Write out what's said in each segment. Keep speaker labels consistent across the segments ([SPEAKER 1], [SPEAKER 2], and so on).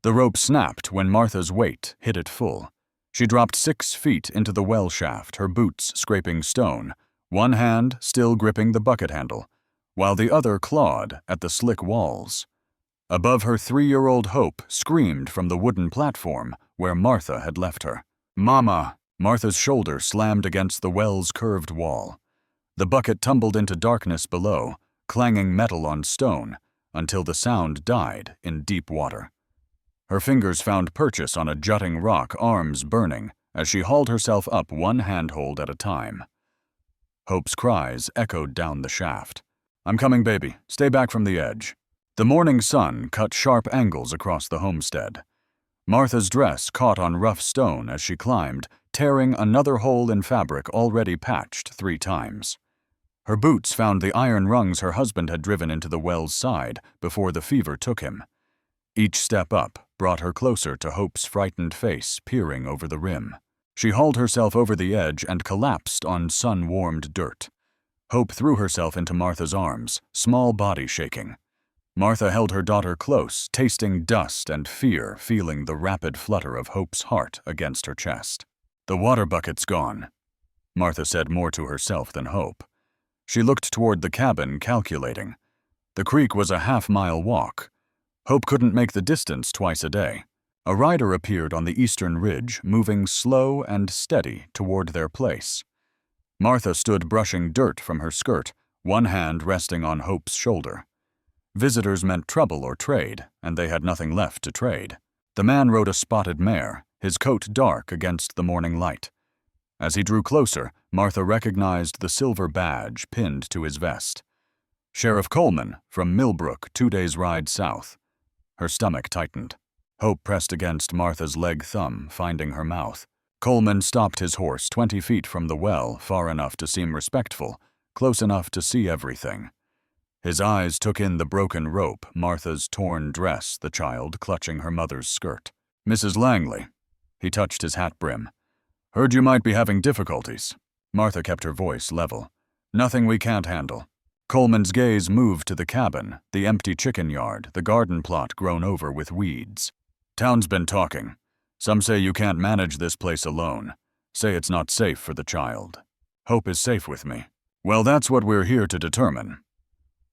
[SPEAKER 1] The rope snapped when Martha's weight hit it full. She dropped 6 feet into the well shaft, her boots scraping stone, one hand still gripping the bucket handle, while the other clawed at the slick walls. Above her 3-year-old Hope screamed from the wooden platform where Martha had left her. "Mama!" Martha's shoulder slammed against the well's curved wall. The bucket tumbled into darkness below, clanging metal on stone, until the sound died in deep water. Her fingers found purchase on a jutting rock, arms burning, as she hauled herself up one handhold at a time. Hope's cries echoed down the shaft. "I'm coming, baby. Stay back from the edge." The morning sun cut sharp angles across the homestead. Martha's dress caught on rough stone as she climbed, tearing another hole in fabric already patched 3 times. Her boots found the iron rungs her husband had driven into the well's side before the fever took him. Each step up brought her closer to Hope's frightened face peering over the rim. She hauled herself over the edge and collapsed on sun-warmed dirt. Hope threw herself into Martha's arms, small body shaking. Martha held her daughter close, tasting dust and fear, feeling the rapid flutter of Hope's heart against her chest. "The water bucket's gone," Martha said more to herself than Hope. She looked toward the cabin, calculating. The creek was a half-mile walk. Hope couldn't make the distance twice a day. A rider appeared on the eastern ridge, moving slow and steady toward their place. Martha stood brushing dirt from her skirt, one hand resting on Hope's shoulder. Visitors meant trouble or trade, and they had nothing left to trade. The man rode a spotted mare, his coat dark against the morning light. As he drew closer, Martha recognized the silver badge pinned to his vest. Sheriff Coleman, from Millbrook, 2 days' ride south. Her stomach tightened. Hope pressed against Martha's leg thumb, finding her mouth. Coleman stopped his horse 20 feet from the well, far enough to seem respectful, close enough to see everything. His eyes took in the broken rope, Martha's torn dress, the child clutching her mother's skirt. "Mrs. Langley." He touched his hat brim. "Heard you might be having difficulties." Martha kept her voice level. "Nothing we can't handle." Coleman's gaze moved to the cabin, the empty chicken yard, the garden plot grown over with weeds. "Town's been talking. Some say you can't manage this place alone. Say it's not safe for the child. Hope is safe with me. Well, that's what we're here to determine."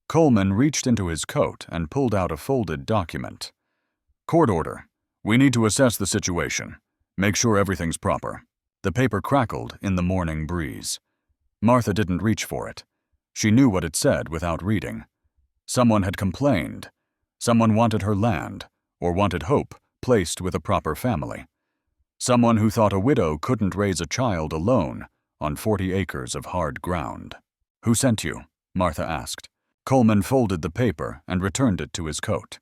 [SPEAKER 1] Coleman reached into his coat and pulled out a folded document. "Court order. We need to assess the situation. Make sure everything's proper." The paper crackled in the morning breeze. Martha didn't reach for it. She knew what it said without reading. Someone had complained. Someone wanted her land, or wanted Hope placed with a proper family. Someone who thought a widow couldn't raise a child alone on 40 acres of hard ground. "Who sent you?" Martha asked. Coleman folded the paper and returned it to his coat.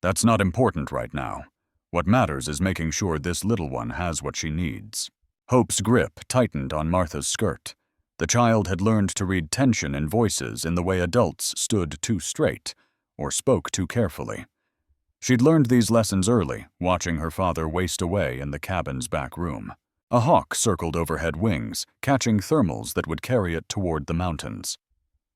[SPEAKER 1] "That's not important right now. What matters is making sure this little one has what she needs." Hope's grip tightened on Martha's skirt. The child had learned to read tension in voices in the way adults stood too straight or spoke too carefully. She'd learned these lessons early, watching her father waste away in the cabin's back room. A hawk circled overhead wings, catching thermals that would carry it toward the mountains.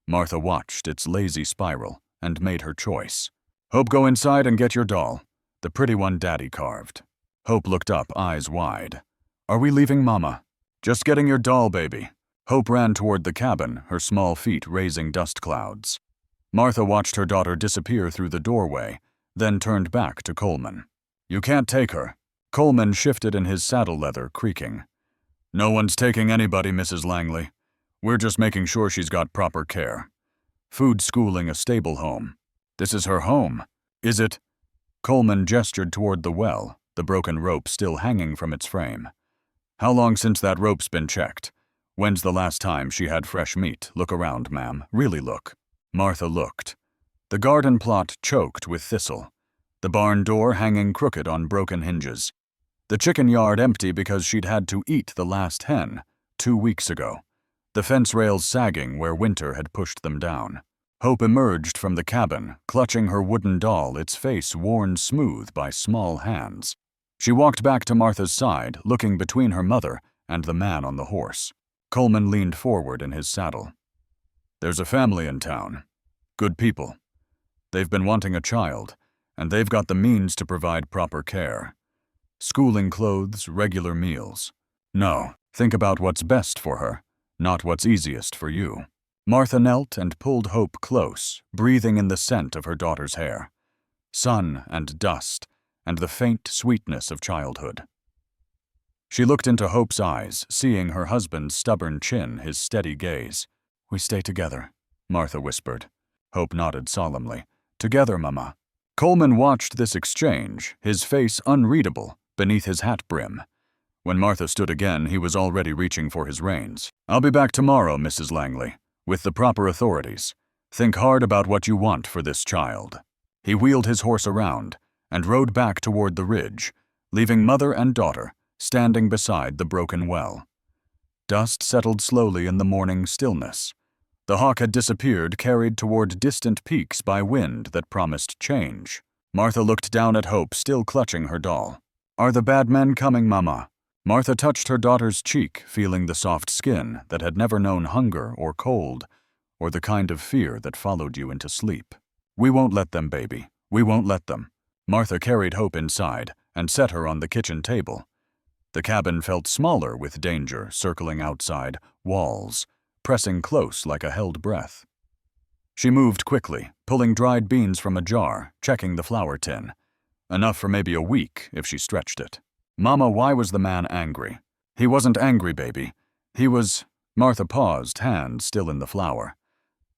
[SPEAKER 1] Martha watched its lazy spiral and made her choice. "Hope, go inside and get your doll, the pretty one Daddy carved." Hope looked up, eyes wide. "Are we leaving, Mama?" "Just getting your doll, baby." Hope ran toward the cabin, her small feet raising dust clouds. Martha watched her daughter disappear through the doorway, then turned back to Coleman. "You can't take her." Coleman shifted in his saddle leather, creaking. "No one's taking anybody, Mrs. Langley. We're just making sure she's got proper care. Food, schooling, a stable home. This is her home. Is it?" Coleman gestured toward the well, the broken rope still hanging from its frame. "How long since that rope's been checked? When's the last time she had fresh meat? Look around, ma'am. Really look." Martha looked. The garden plot choked with thistle. The barn door hanging crooked on broken hinges. The chicken yard empty because she'd had to eat the last hen 2 weeks ago. The fence rails sagging where winter had pushed them down. Hope emerged from the cabin, clutching her wooden doll, its face worn smooth by small hands. She walked back to Martha's side, looking between her mother and the man on the horse. Coleman leaned forward in his saddle. "There's a family in town. Good people. They've been wanting a child, and they've got the means to provide proper care. Schooling clothes, regular meals. No, think about what's best for her, not what's easiest for you. Martha knelt and pulled Hope close, breathing in the scent of her daughter's hair. Sun and dust, and the faint sweetness of childhood. She looked into Hope's eyes, seeing her husband's stubborn chin, his steady gaze. "We stay together," Martha whispered. Hope nodded solemnly. "Together, Mama." Coleman watched this exchange, his face unreadable, beneath his hat brim. When Martha stood again, he was already reaching for his reins. "I'll be back tomorrow, Mrs. Langley, with the proper authorities. Think hard about what you want for this child." He wheeled his horse around and rode back toward the ridge, leaving mother and daughter standing beside the broken well. Dust settled slowly in the morning stillness. The hawk had disappeared, carried toward distant peaks by wind that promised change. Martha looked down at Hope, still clutching her doll. "Are the bad men coming, Mama?" Martha touched her daughter's cheek, feeling the soft skin that had never known hunger or cold, or the kind of fear that followed you into sleep. "We won't let them, baby. We won't let them." Martha carried Hope inside and set her on the kitchen table. The cabin felt smaller with danger circling outside, walls, pressing close like a held breath. She moved quickly, pulling dried beans from a jar, checking the flour tin. Enough for maybe a week if she stretched it. "Mama, why was the man angry?" "He wasn't angry, baby. He was—" Martha paused, hands still in the flour.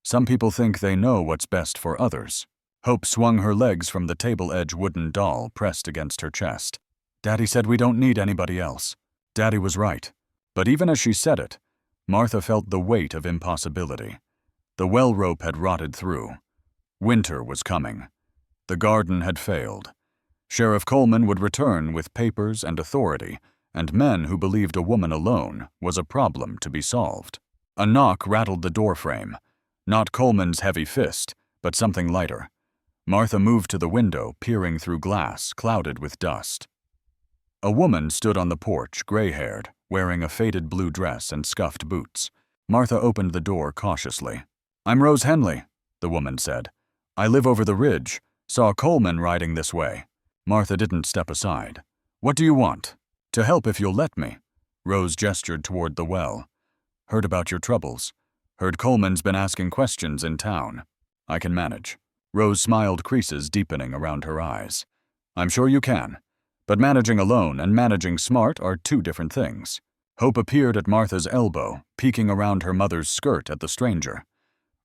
[SPEAKER 1] "Some people think they know what's best for others." Hope swung her legs from the table-edge wooden doll pressed against her chest. "Daddy said we don't need anybody else." Daddy was right. But even as she said it, Martha felt the weight of impossibility. The well rope had rotted through. Winter was coming. The garden had failed. Sheriff Coleman would return with papers and authority, and men who believed a woman alone was a problem to be solved. A knock rattled the doorframe. Not Coleman's heavy fist, but something lighter. Martha moved to the window, peering through glass clouded with dust. A woman stood on the porch, gray-haired, wearing a faded blue dress and scuffed boots. Martha opened the door cautiously. "I'm Rose Henley," the woman said. "I live over the ridge. Saw Coleman riding this way." Martha didn't step aside. "What do you want?" "To help if you'll let me." Rose gestured toward the well. "Heard about your troubles. Heard Coleman's been asking questions in town. I can manage." Rose smiled, creases deepening around her eyes. "I'm sure you can. But managing alone and managing smart are two different things." Hope appeared at Martha's elbow, peeking around her mother's skirt at the stranger.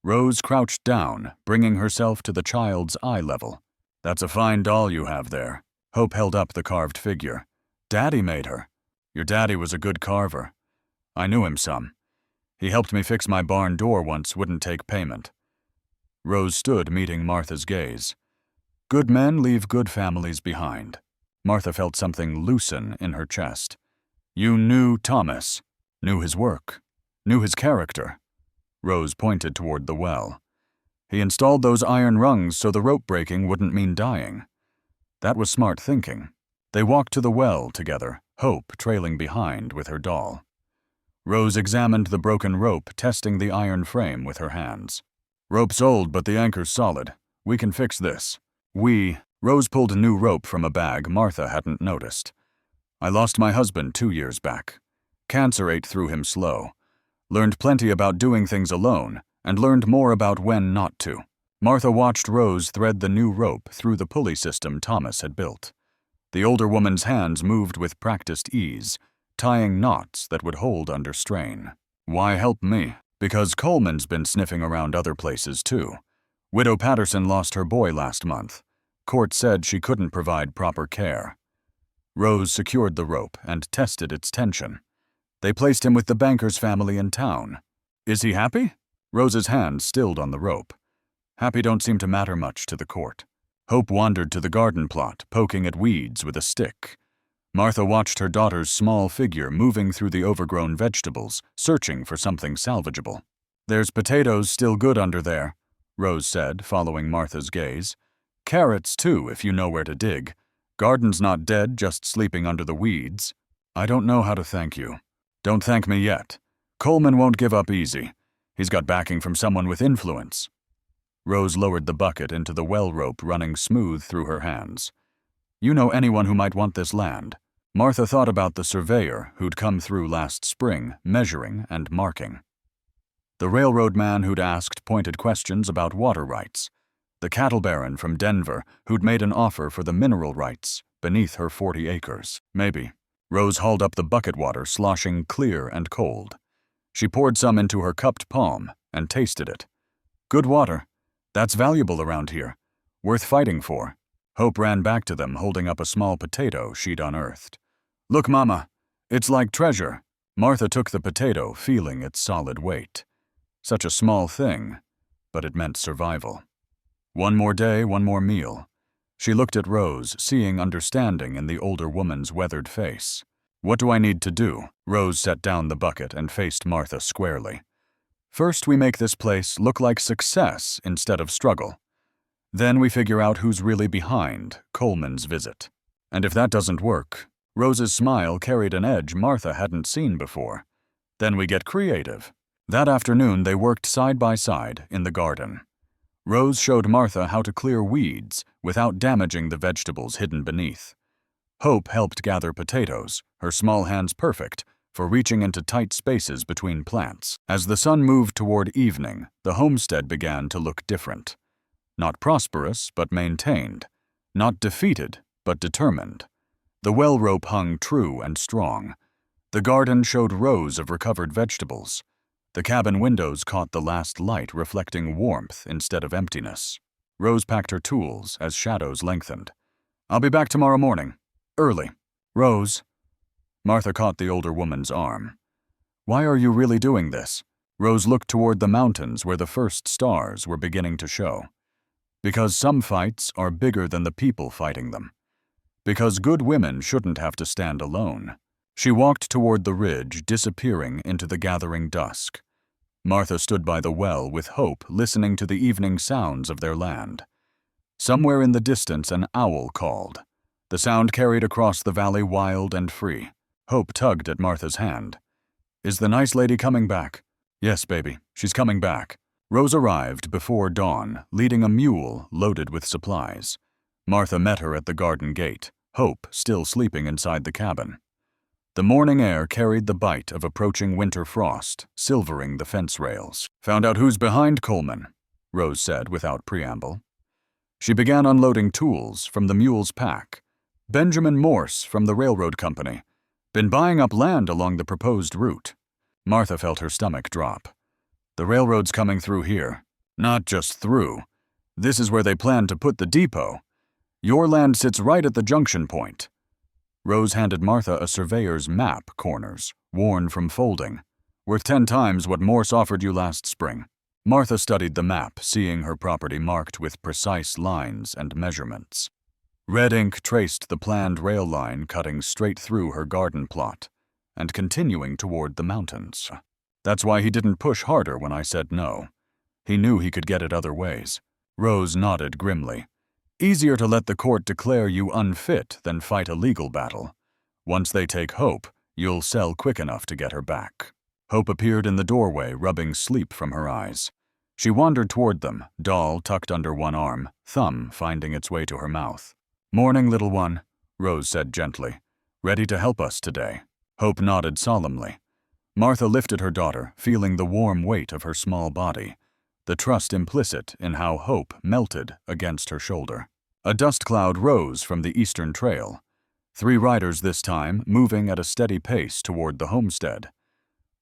[SPEAKER 1] Rose crouched down, bringing herself to the child's eye level. "That's a fine doll you have there." Hope held up the carved figure. "Daddy made her." "Your daddy was a good carver. I knew him some. He helped me fix my barn door once, wouldn't take payment." Rose stood, meeting Martha's gaze. "Good men leave good families behind." Martha felt something loosen in her chest. "You knew Thomas, knew his work, knew his character." Rose pointed toward the well. "He installed those iron rungs so the rope breaking wouldn't mean dying." That was smart thinking. They walked to the well together, Hope trailing behind with her doll. Rose examined the broken rope, testing the iron frame with her hands. "Rope's old, but the anchor's solid. We can fix this." Rose pulled a new rope from a bag Martha hadn't noticed. "I lost my husband 2 years back. Cancer ate through him slow. Learned plenty about doing things alone, and learned more about when not to." Martha watched Rose thread the new rope through the pulley system Thomas had built. The older woman's hands moved with practiced ease, tying knots that would hold under strain. "Why help me?" "Because Coleman's been sniffing around other places, too. Widow Patterson lost her boy last month. Court said she couldn't provide proper care." Rose secured the rope and tested its tension. "They placed him with the banker's family in town." "Is he happy?" Rose's hand stilled on the rope. "Happy don't seem to matter much to the court." Hope wandered to the garden plot, poking at weeds with a stick. Martha watched her daughter's small figure moving through the overgrown vegetables, searching for something salvageable. "There's potatoes still good under there," Rose said, following Martha's gaze. "Carrots, too, if you know where to dig. Garden's not dead, just sleeping under the weeds." "I don't know how to thank you." "Don't thank me yet. Coleman won't give up easy. He's got backing from someone with influence." Rose lowered the bucket into the well rope running smooth through her hands. You know anyone who might want this land? Martha thought about the surveyor who'd come through last spring, measuring and marking. The railroad man who'd asked pointed questions about water rights. The cattle baron from Denver who'd made an offer for the mineral rights beneath her 40 acres. Maybe. Rose hauled up the bucket water, sloshing clear and cold. She poured some into her cupped palm and tasted it. Good water. That's valuable around here. Worth fighting for. Hope ran back to them, holding up a small potato she'd unearthed. Look, Mama. It's like treasure. Martha took the potato, feeling its solid weight. Such a small thing, but it meant survival. One more day, one more meal. She looked at Rose, seeing understanding in the older woman's weathered face. What do I need to do? Rose set down the bucket and faced Martha squarely. First, we make this place look like success instead of struggle. Then we figure out who's really behind Coleman's visit. And if that doesn't work, Rose's smile carried an edge Martha hadn't seen before. Then we get creative. That afternoon, they worked side by side in the garden. Rose showed Martha how to clear weeds without damaging the vegetables hidden beneath. Hope helped gather potatoes, her small hands perfect for reaching into tight spaces between plants. As the sun moved toward evening, the homestead began to look different. Not prosperous, but maintained. Not defeated, but determined. The well rope hung true and strong. The garden showed rows of recovered vegetables. The cabin windows caught the last light, reflecting warmth instead of emptiness. Rose packed her tools as shadows lengthened. I'll be back tomorrow morning. Early. Rose. Martha caught the older woman's arm. Why are you really doing this? Rose looked toward the mountains where the first stars were beginning to show. Because some fights are bigger than the people fighting them. Because good women shouldn't have to stand alone. She walked toward the ridge, disappearing into the gathering dusk. Martha stood by the well with Hope, listening to the evening sounds of their land. Somewhere in the distance, an owl called. The sound carried across the valley wild and free. Hope tugged at Martha's hand. Is the nice lady coming back? Yes, baby, she's coming back. Rose arrived before dawn, leading a mule loaded with supplies. Martha met her at the garden gate, Hope still sleeping inside the cabin. The morning air carried the bite of approaching winter frost, silvering the fence rails. Found out who's behind Coleman, Rose said without preamble. She began unloading tools from the mule's pack. Benjamin Morse from the railroad company. Been buying up land along the proposed route. Martha felt her stomach drop. The railroad's coming through here. Not just through. This is where they plan to put the depot. Your land sits right at the junction point. Rose handed Martha a surveyor's map corners, worn from folding. Worth 10 times what Morse offered you last spring. Martha studied the map, seeing her property marked with precise lines and measurements. Red ink traced the planned rail line cutting straight through her garden plot and continuing toward the mountains. That's why he didn't push harder when I said no. He knew he could get it other ways. Rose nodded grimly. Easier to let the court declare you unfit than fight a legal battle. Once they take Hope, you'll sell quick enough to get her back. Hope appeared in the doorway, rubbing sleep from her eyes. She wandered toward them, doll tucked under one arm, thumb finding its way to her mouth. Morning, little one, Rose said gently. Ready to help us today? Hope nodded solemnly. Martha lifted her daughter, feeling the warm weight of her small body, the trust implicit in how Hope melted against her shoulder. A dust cloud rose from the eastern trail. 3 riders this time, moving at a steady pace toward the homestead.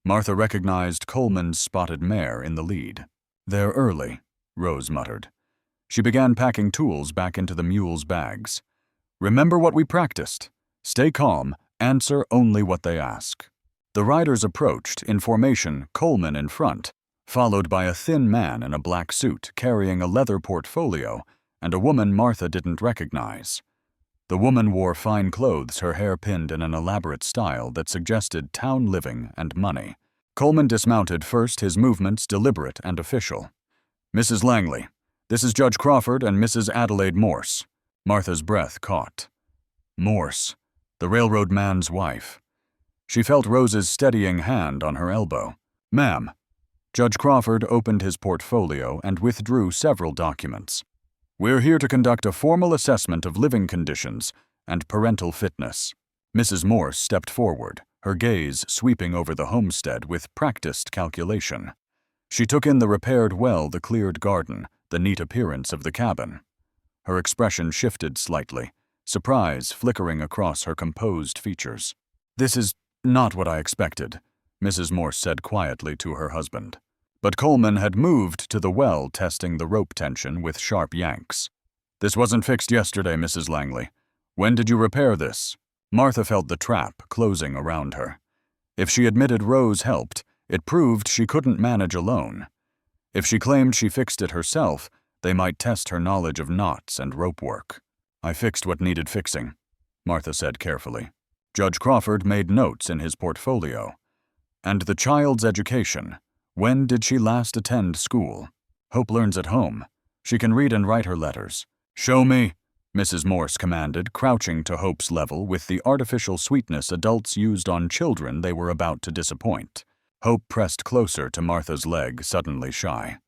[SPEAKER 1] Martha recognized Coleman's spotted mare in the lead. They're early, Rose muttered. She began packing tools back into the mule's bags. Remember what we practiced. Stay calm, answer only what they ask. The riders approached, in formation, Coleman in front, followed by a thin man in a black suit carrying a leather portfolio and a woman Martha didn't recognize. The woman wore fine clothes, her hair pinned in an elaborate style that suggested town living and money. Coleman dismounted first, his movements deliberate and official. Mrs. Langley, this is Judge Crawford and Mrs. Adelaide Morse. Martha's breath caught. Morse, the railroad man's wife. She felt Rose's steadying hand on her elbow. Ma'am. Judge Crawford opened his portfolio and withdrew several documents. "We're here to conduct a formal assessment of living conditions and parental fitness." Mrs. Morse stepped forward, her gaze sweeping over the homestead with practiced calculation. She took in the repaired well, the cleared garden, the neat appearance of the cabin. Her expression shifted slightly, surprise flickering across her composed features. "This is not what I expected," Mrs. Morse said quietly to her husband. But Coleman had moved to the well, testing the rope tension with sharp yanks. "This wasn't fixed yesterday, Mrs. Langley. When did you repair this?" Martha felt the trap closing around her. If she admitted Rose helped, it proved she couldn't manage alone. If she claimed she fixed it herself, they might test her knowledge of knots and rope work. "I fixed what needed fixing," Martha said carefully. Judge Crawford made notes in his portfolio. "And the child's education. When did she last attend school?" "Hope learns at home. She can read and write her letters." "Show me," Mrs. Morse commanded, crouching to Hope's level with the artificial sweetness adults used on children they were about to disappoint. Hope pressed closer to Martha's leg, suddenly shy.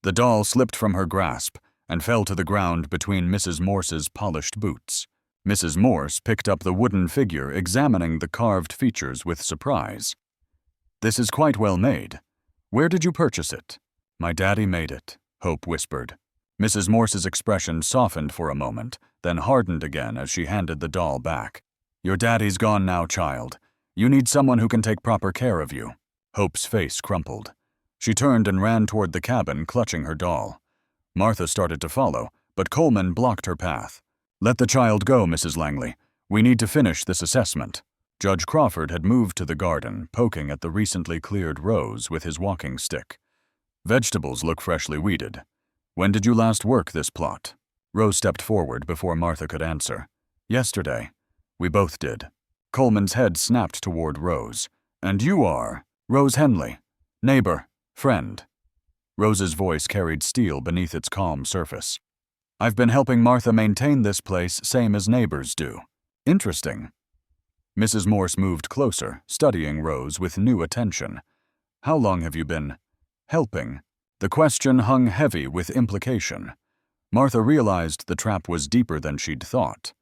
[SPEAKER 1] The doll slipped from her grasp and fell to the ground between Mrs. Morse's polished boots. Mrs. Morse picked up the wooden figure, examining the carved features with surprise. "This is quite well made. Where did you purchase it?" "My daddy made it," Hope whispered. Mrs. Morse's expression softened for a moment, then hardened again as she handed the doll back. "Your daddy's gone now, child. You need someone who can take proper care of you." Hope's face crumpled. She turned and ran toward the cabin, clutching her doll. Martha started to follow, but Coleman blocked her path. "Let the child go, Mrs. Langley. We need to finish this assessment." Judge Crawford had moved to the garden, poking at the recently cleared rows with his walking stick. "Vegetables look freshly weeded. When did you last work this plot?" Rose stepped forward before Martha could answer. "Yesterday. We both did." Coleman's head snapped toward Rose. "And you are?" "Rose Henley. Neighbor. Friend." Rose's voice carried steel beneath its calm surface. "I've been helping Martha maintain this place same as neighbors do." "Interesting." Mrs. Morse moved closer, studying Rose with new attention. "How long have you been helping?" The question hung heavy with implication. Martha realized the trap was deeper than she'd thought.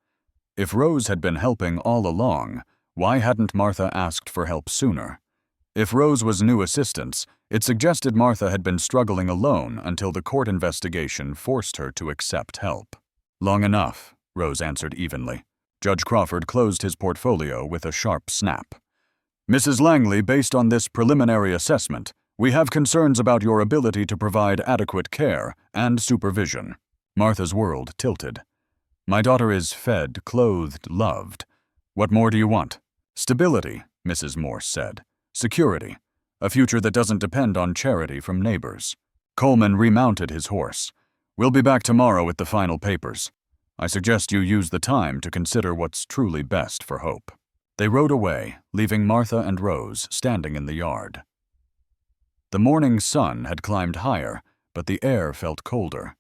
[SPEAKER 1] If Rose had been helping all along, why hadn't Martha asked for help sooner? If Rose was new assistance, it suggested Martha had been struggling alone until the court investigation forced her to accept help. "Long enough," Rose answered evenly. Judge Crawford closed his portfolio with a sharp snap. "Mrs. Langley, based on this preliminary assessment, we have concerns about your ability to provide adequate care and supervision." Martha's world tilted. "My daughter is fed, clothed, loved. What more do you want?" "Stability," Mrs. Morse said. "Security. A future that doesn't depend on charity from neighbors." Coleman remounted his horse. "We'll be back tomorrow with the final papers. I suggest you use the time to consider what's truly best for Hope." They rode away, leaving Martha and Rose standing in the yard. The morning sun had climbed higher, but the air felt colder.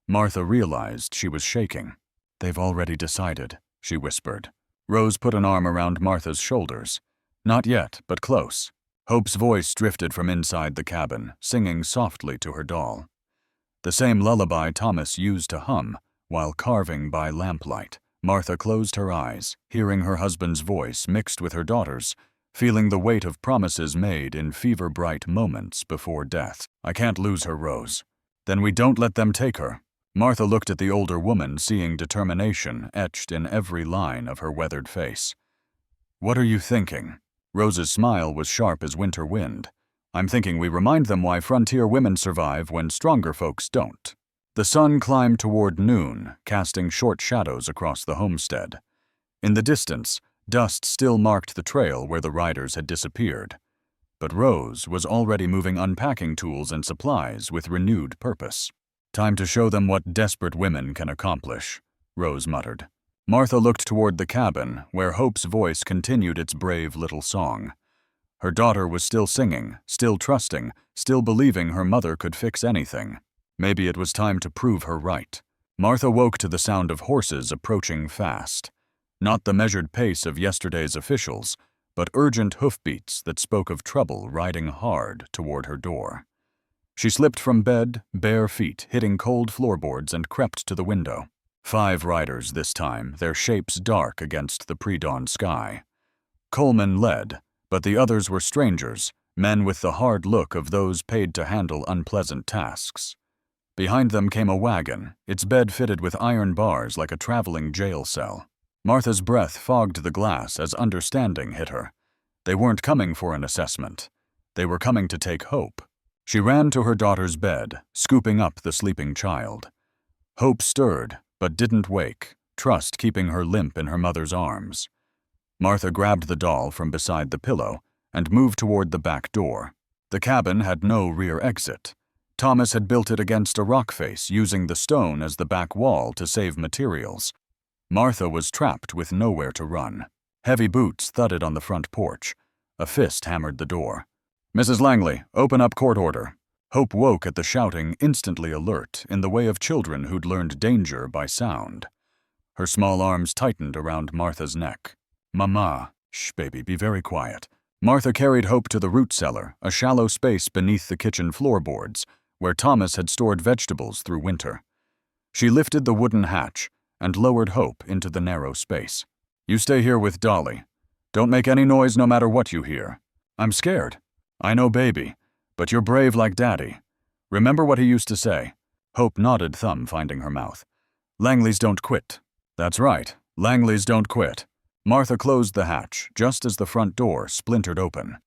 [SPEAKER 1] Martha realized she was shaking. "They've already decided," she whispered. Rose put an arm around Martha's shoulders. "Not yet, but close." Hope's voice drifted from inside the cabin, singing softly to her doll. The same lullaby Thomas used to hum while carving by lamplight. Martha closed her eyes, hearing her husband's voice mixed with her daughter's, feeling the weight of promises made in fever-bright moments before death. "I can't lose her, Rose." "Then we don't let them take her." Martha looked at the older woman, seeing determination etched in every line of her weathered face. "What are you thinking?" Rose's smile was sharp as winter wind. "I'm thinking we remind them why frontier women survive when stronger folks don't." The sun climbed toward noon, casting short shadows across the homestead. In the distance, dust still marked the trail where the riders had disappeared. But Rose was already moving unpacking tools and supplies with renewed purpose. "Time to show them what desperate women can accomplish," Rose muttered. Martha looked toward the cabin, where Hope's voice continued its brave little song. Her daughter was still singing, still trusting, still believing her mother could fix anything. Maybe it was time to prove her right. Martha woke to the sound of horses approaching fast. Not the measured pace of yesterday's officials, but urgent hoofbeats that spoke of trouble riding hard toward her door. She slipped from bed, bare feet hitting cold floorboards, and crept to the window. 5 riders this time, their shapes dark against the pre-dawn sky. Coleman led, but the others were strangers, men with the hard look of those paid to handle unpleasant tasks. Behind them came a wagon, its bed fitted with iron bars like a traveling jail cell. Martha's breath fogged the glass as understanding hit her. They weren't coming for an assessment. They were coming to take Hope. She ran to her daughter's bed, scooping up the sleeping child. Hope stirred, but didn't wake, trust keeping her limp in her mother's arms. Martha grabbed the doll from beside the pillow and moved toward the back door. The cabin had no rear exit. Thomas had built it against a rock face, using the stone as the back wall to save materials. Martha was trapped with nowhere to run. Heavy boots thudded on the front porch. A fist hammered the door. "Mrs. Langley, open up court order." Hope woke at the shouting, instantly alert, in the way of children who'd learned danger by sound. Her small arms tightened around Martha's neck. "Mama." "Shh, baby, be very quiet." Martha carried Hope to the root cellar, a shallow space beneath the kitchen floorboards, where Thomas had stored vegetables through winter. She lifted the wooden hatch and lowered Hope into the narrow space. "You stay here with Dolly. Don't make any noise no matter what you hear." "I'm scared." "I know, baby, but you're brave like Daddy. Remember what he used to say?" Hope nodded, thumb finding her mouth. "Langleys don't quit." "That's right, Langleys don't quit." Martha closed the hatch just as the front door splintered open.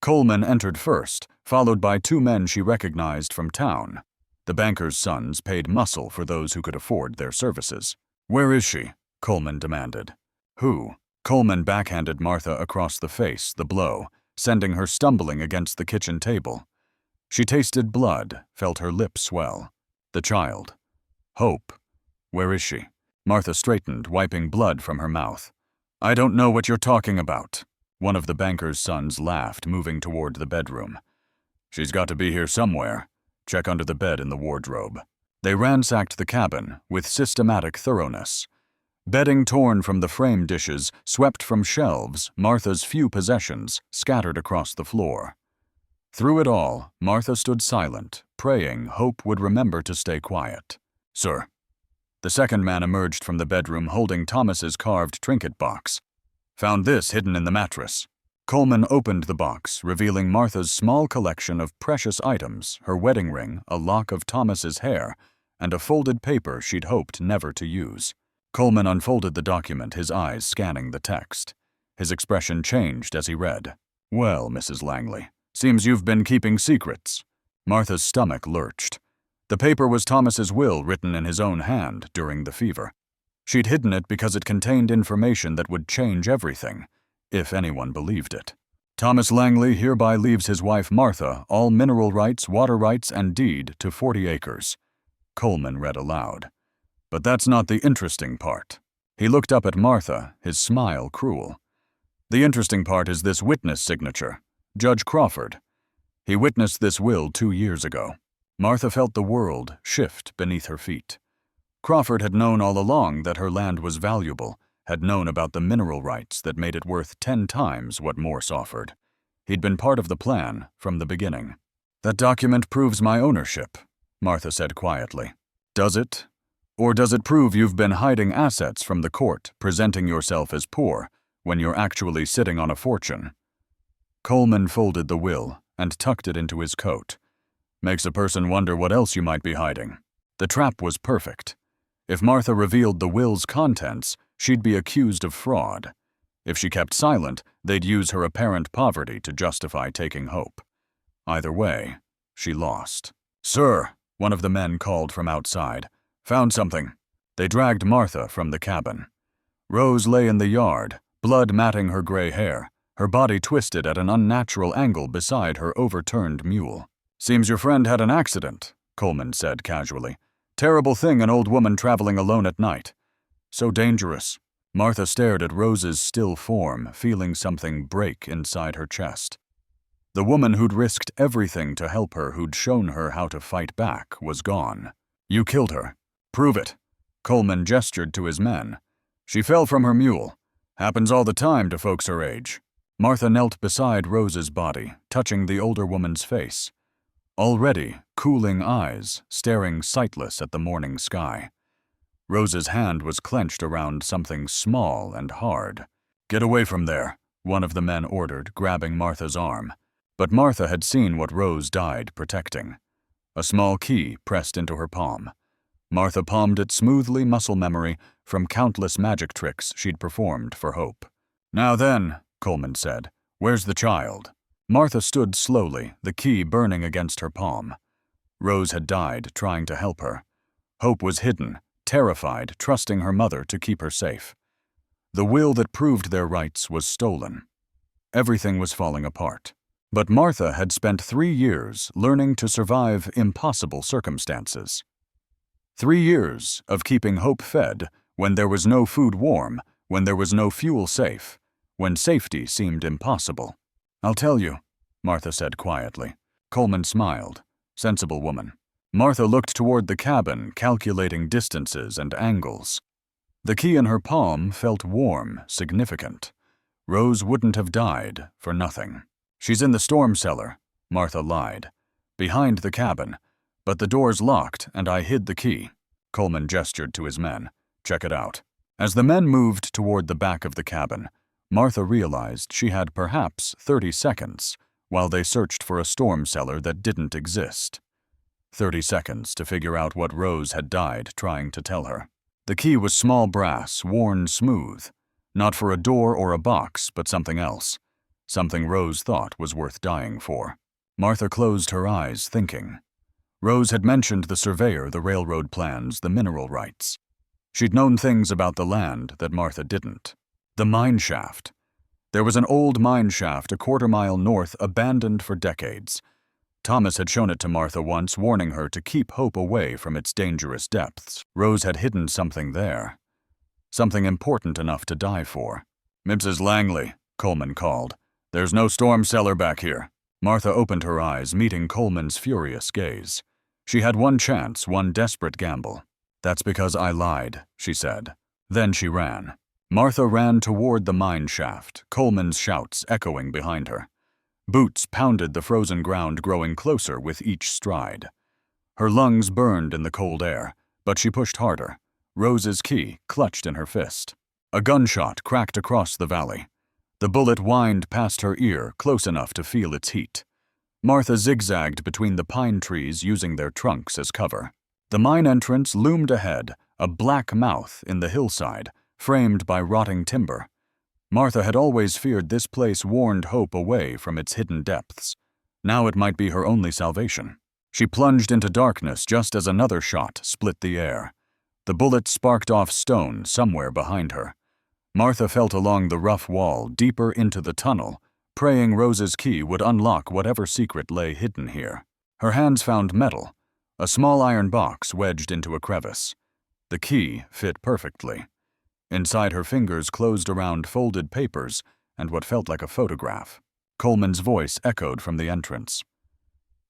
[SPEAKER 1] Coleman entered first, followed by 2 men she recognized from town. The banker's sons paid muscle for those who could afford their services. "Where is she?" Coleman demanded. "Who?" Coleman backhanded Martha across the face, the blow, sending her stumbling against the kitchen table. She tasted blood, felt her lips swell. "The child." "Hope. Where is she?" Martha straightened, wiping blood from her mouth. "I don't know what you're talking about." One of the banker's sons laughed, moving toward the bedroom. "She's got to be here somewhere. Check under the bed in the wardrobe." They ransacked the cabin with systematic thoroughness. Bedding torn from the frame dishes, swept from shelves, Martha's few possessions scattered across the floor. Through it all, Martha stood silent, praying Hope would remember to stay quiet. "Sir." The second man emerged from the bedroom holding Thomas's carved trinket box. "Found this hidden in the mattress." Coleman opened the box, revealing Martha's small collection of precious items, her wedding ring, a lock of Thomas's hair, and a folded paper she'd hoped never to use. Coleman unfolded the document, his eyes scanning the text. His expression changed as he read. "Well, Mrs. Langley, seems you've been keeping secrets." Martha's stomach lurched. The paper was Thomas's will written in his own hand during the fever. She'd hidden it because it contained information that would change everything, if anyone believed it. "Thomas Langley hereby leaves his wife Martha all mineral rights, water rights, and deed to 40 acres. Coleman read aloud. "But that's not the interesting part." He looked up at Martha, his smile cruel. "The interesting part is this witness signature, Judge Crawford. He witnessed this will 2 years ago." Martha felt the world shift beneath her feet. Crawford had known all along that her land was valuable, had known about the mineral rights that made it worth 10 times what Morse offered. He'd been part of the plan from the beginning. "That document proves my ownership," Martha said quietly. "Does it? Or does it prove you've been hiding assets from the court, presenting yourself as poor, when you're actually sitting on a fortune?" Coleman folded the will and tucked it into his coat. "Makes a person wonder what else you might be hiding." The trap was perfect. If Martha revealed the will's contents, she'd be accused of fraud. If she kept silent, they'd use her apparent poverty to justify taking Hope. Either way, she lost. "Sir," one of the men called from outside. "Found something." They dragged Martha from the cabin. Rose lay in the yard, blood matting her gray hair, her body twisted at an unnatural angle beside her overturned mule. "Seems your friend had an accident," Coleman said casually. "Terrible thing, an old woman traveling alone at night. So dangerous." Martha stared at Rose's still form, feeling something break inside her chest. The woman who'd risked everything to help her, who'd shown her how to fight back, was gone. "You killed her." "Prove it." Coleman gestured to his men. "She fell from her mule. Happens all the time to folks her age." Martha knelt beside Rose's body, touching the older woman's face. Already, cooling eyes, staring sightless at the morning sky. Rose's hand was clenched around something small and hard. "Get away from there," one of the men ordered, grabbing Martha's arm. But Martha had seen what Rose died protecting. A small key pressed into her palm. Martha palmed it smoothly, muscle memory, from countless magic tricks she'd performed for Hope. "Now then," Coleman said, "where's the child?" Martha stood slowly, the key burning against her palm. Rose had died trying to help her. Hope was hidden, terrified, trusting her mother to keep her safe. The will that proved their rights was stolen. Everything was falling apart. But Martha had spent 3 years learning to survive impossible circumstances. 3 years of keeping Hope fed when there was no food warm, when there was no fuel safe, when safety seemed impossible. "I'll tell you," Martha said quietly. Coleman smiled. Sensible woman. Martha looked toward the cabin, calculating distances and angles. The key in her palm felt warm, significant. Rose wouldn't have died for nothing. "She's in the storm cellar," Martha lied. "Behind the cabin. But the door's locked, and I hid the key." Coleman gestured to his men. "Check it out." As the men moved toward the back of the cabin, Martha realized she had perhaps 30 seconds while they searched for a storm cellar that didn't exist. 30 seconds to figure out what Rose had died trying to tell her. The key was small brass, worn smooth. Not for a door or a box, but something else. Something Rose thought was worth dying for. Martha closed her eyes, thinking. Rose had mentioned the surveyor, the railroad plans, the mineral rights. She'd known things about the land that Martha didn't. The mine shaft. There was an old mine shaft a quarter-mile north, abandoned for decades. Thomas had shown it to Martha once, warning her to keep Hope away from its dangerous depths. Rose had hidden something there. Something important enough to die for. "Mrs. Langley," Coleman called. "There's no storm cellar back here." Martha opened her eyes, meeting Coleman's furious gaze. She had one chance, one desperate gamble. "That's because I lied," she said. Then she ran. Martha ran toward the mine shaft, Coleman's shouts echoing behind her. Boots pounded the frozen ground, growing closer with each stride. Her lungs burned in the cold air, but she pushed harder, Rose's key clutched in her fist. A gunshot cracked across the valley. The bullet whined past her ear, close enough to feel its heat. Martha zigzagged between the pine trees, using their trunks as cover. The mine entrance loomed ahead, a black mouth in the hillside, framed by rotting timber. Martha had always feared this place warned Hope away from its hidden depths. Now it might be her only salvation. She plunged into darkness just as another shot split the air. The bullet sparked off stone somewhere behind her. Martha felt along the rough wall, deeper into the tunnel, praying Rose's key would unlock whatever secret lay hidden here. Her hands found metal, a small iron box wedged into a crevice. The key fit perfectly. Inside, her fingers closed around folded papers and what felt like a photograph. Coleman's voice echoed from the entrance.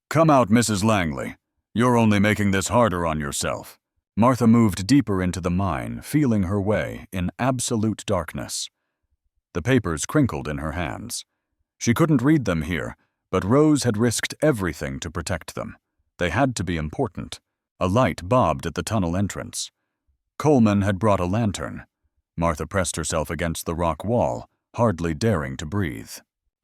[SPEAKER 1] "Come out, Mrs. Langley. You're only making this harder on yourself." Martha moved deeper into the mine, feeling her way in absolute darkness. The papers crinkled in her hands. She couldn't read them here, but Rose had risked everything to protect them. They had to be important. A light bobbed at the tunnel entrance. Coleman had brought a lantern. Martha pressed herself against the rock wall, hardly daring to breathe.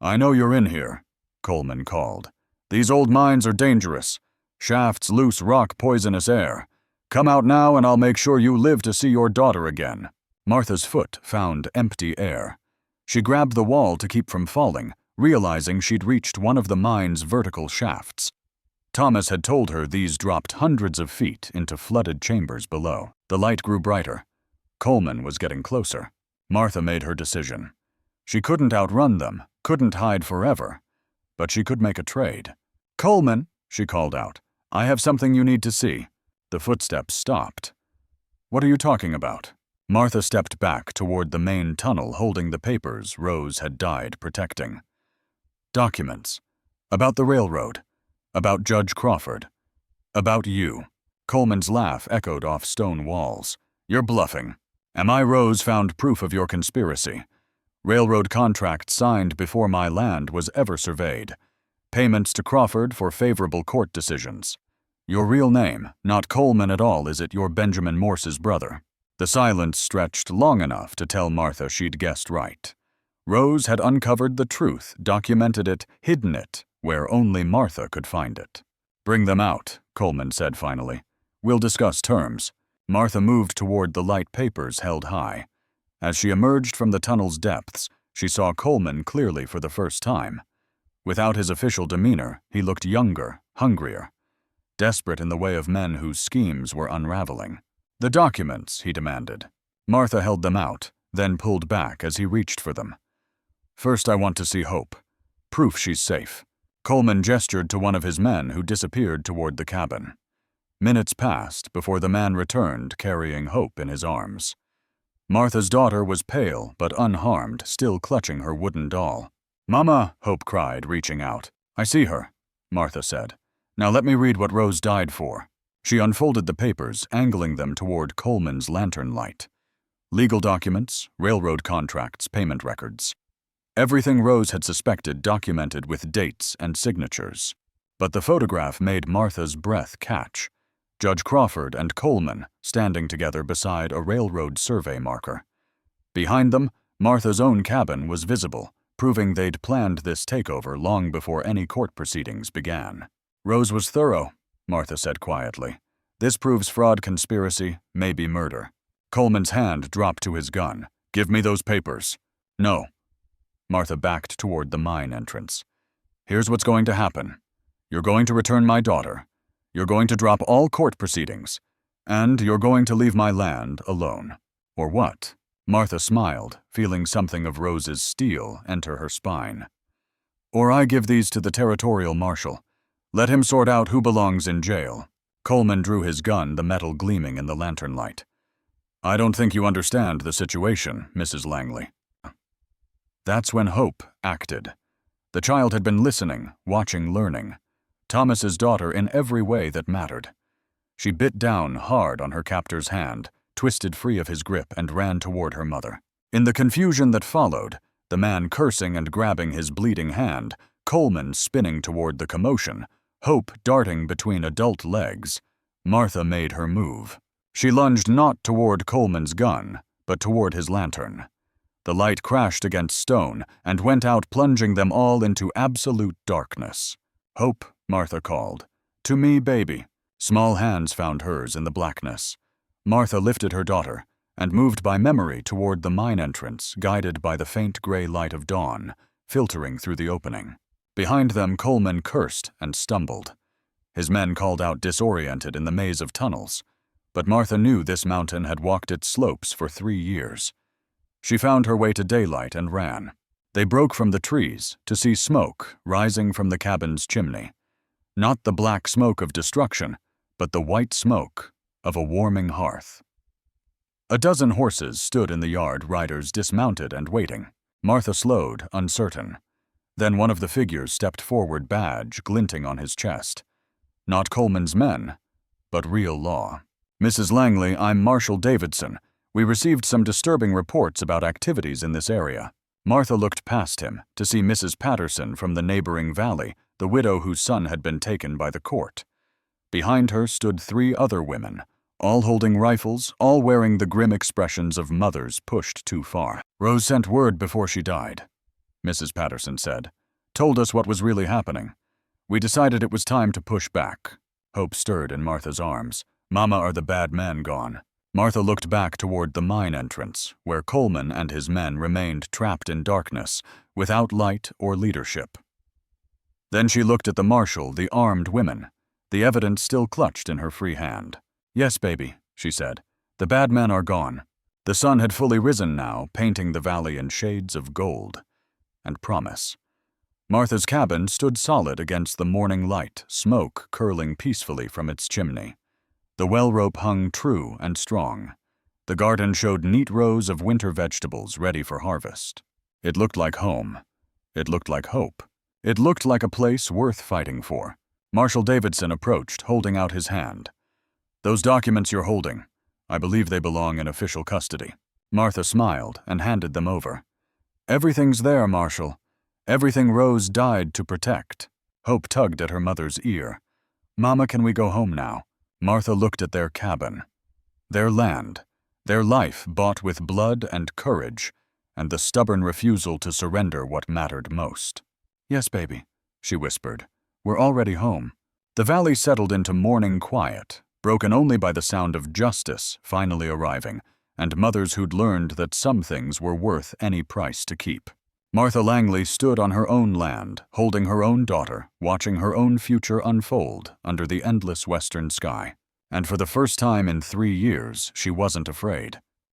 [SPEAKER 1] "I know you're in here," Coleman called. "These old mines are dangerous. Shafts loose rock poisonous air. Come out now and I'll make sure you live to see your daughter again." Martha's foot found empty air. She grabbed the wall to keep from falling, realizing she'd reached one of the mine's vertical shafts. Thomas had told her these dropped hundreds of feet into flooded chambers below. The light grew brighter. Coleman was getting closer. Martha made her decision. She couldn't outrun them, couldn't hide forever, but she could make a trade. "Coleman," she called out, "I have something you need to see." The footsteps stopped. "What are you talking about?" Martha stepped back toward the main tunnel, holding the papers Rose had died protecting. "Documents. About the railroad. About Judge Crawford. About you." Coleman's laugh echoed off stone walls. "You're bluffing. Am I Rose found proof of your conspiracy? Railroad contract signed before my land was ever surveyed. Payments to Crawford for favorable court decisions. Your real name, not Coleman at all, is it? You're Benjamin Morse's brother. The silence stretched long enough to tell Martha she'd guessed right. Rose had uncovered the truth, documented it, hidden it, where only Martha could find it. Bring them out, Coleman said finally. We'll discuss terms. Martha moved toward the light papers held high. As she emerged from the tunnel's depths, she saw Coleman clearly for the first time. Without his official demeanor, he looked younger, hungrier, desperate in the way of men whose schemes were unraveling. The documents, he demanded. Martha held them out, then pulled back as he reached for them. First, I want to see Hope. Proof she's safe. Coleman gestured to one of his men who disappeared toward the cabin. Minutes passed before the man returned carrying Hope in his arms. Martha's daughter was pale but unharmed, still clutching her wooden doll. Mama, Hope cried, reaching out. I see her, Martha said. Now let me read what Rose died for. She unfolded the papers, angling them toward Coleman's lantern light. Legal documents, railroad contracts, payment records. Everything Rose had suspected documented with dates and signatures. But the photograph made Martha's breath catch. Judge Crawford and Coleman standing together beside a railroad survey marker. Behind them, Martha's own cabin was visible, proving they'd planned this takeover long before any court proceedings began. Rose was thorough, Martha said quietly. This proves fraud, conspiracy, maybe murder. Coleman's hand dropped to his gun. Give me those papers. No. Martha backed toward the mine entrance. Here's what's going to happen. You're going to return my daughter. You're going to drop all court proceedings. And you're going to leave my land alone. Or what? Martha smiled, feeling something of Rose's steel enter her spine. Or I give these to the territorial marshal. Let him sort out who belongs in jail. Coleman drew his gun, the metal gleaming in the lantern light. I don't think you understand the situation, Mrs. Langley. That's when Hope acted. The child had been listening, watching, learning. Thomas's daughter in every way that mattered. She bit down hard on her captor's hand, twisted free of his grip, and ran toward her mother. In the confusion that followed, the man cursing and grabbing his bleeding hand, Coleman spinning toward the commotion, Hope darting between adult legs, Martha made her move. She lunged not toward Coleman's gun, but toward his lantern. The light crashed against stone and went out, plunging them all into absolute darkness. Hope, Martha called. To me, baby. Small hands found hers in the blackness. Martha lifted her daughter and moved by memory toward the mine entrance, guided by the faint gray light of dawn, filtering through the opening. Behind them, Coleman cursed and stumbled. His men called out, disoriented in the maze of tunnels. But Martha knew this mountain had walked its slopes for 3 years. She found her way to daylight and ran. They broke from the trees to see smoke rising from the cabin's chimney. Not the black smoke of destruction, but the white smoke of a warming hearth. A dozen horses stood in the yard, riders dismounted and waiting. Martha slowed, uncertain. Then one of the figures stepped forward, badge glinting on his chest. Not Coleman's men, but real law. Mrs. Langley, I'm Marshal Davidson. We received some disturbing reports about activities in this area. Martha looked past him to see Mrs. Patterson from the neighboring valley, the widow whose son had been taken by the court. Behind her stood 3 other women, all holding rifles, all wearing the grim expressions of mothers pushed too far. Rose sent word before she died, Mrs. Patterson said. Told us what was really happening. We decided it was time to push back. Hope stirred in Martha's arms. Mama, are the bad men gone? Martha looked back toward the mine entrance, where Coleman and his men remained trapped in darkness, without light or leadership. Then she looked at the marshal, the armed women, the evidence still clutched in her free hand. Yes, baby, she said. The bad men are gone. The sun had fully risen now, painting the valley in shades of gold and promise. Martha's cabin stood solid against the morning light, smoke curling peacefully from its chimney. The well rope hung true and strong. The garden showed neat rows of winter vegetables ready for harvest. It looked like home. It looked like hope. It looked like a place worth fighting for. Marshal Davidson approached, holding out his hand. Those documents you're holding, I believe they belong in official custody. Martha smiled and handed them over. Everything's there, Marshall. Everything Rose died to protect. Hope tugged at her mother's ear. Mama, can we go home now? Martha looked at their cabin. Their land, their life bought with blood and courage, and the stubborn refusal to surrender what mattered most. Yes, baby, she whispered. We're already home. The valley settled into morning quiet, broken only by the sound of justice finally arriving, and mothers who'd learned that some things were worth any price to keep. Martha Langley stood on her own land, holding her own daughter, watching her own future unfold under the endless western sky. And for the first time in 3 years, she wasn't afraid.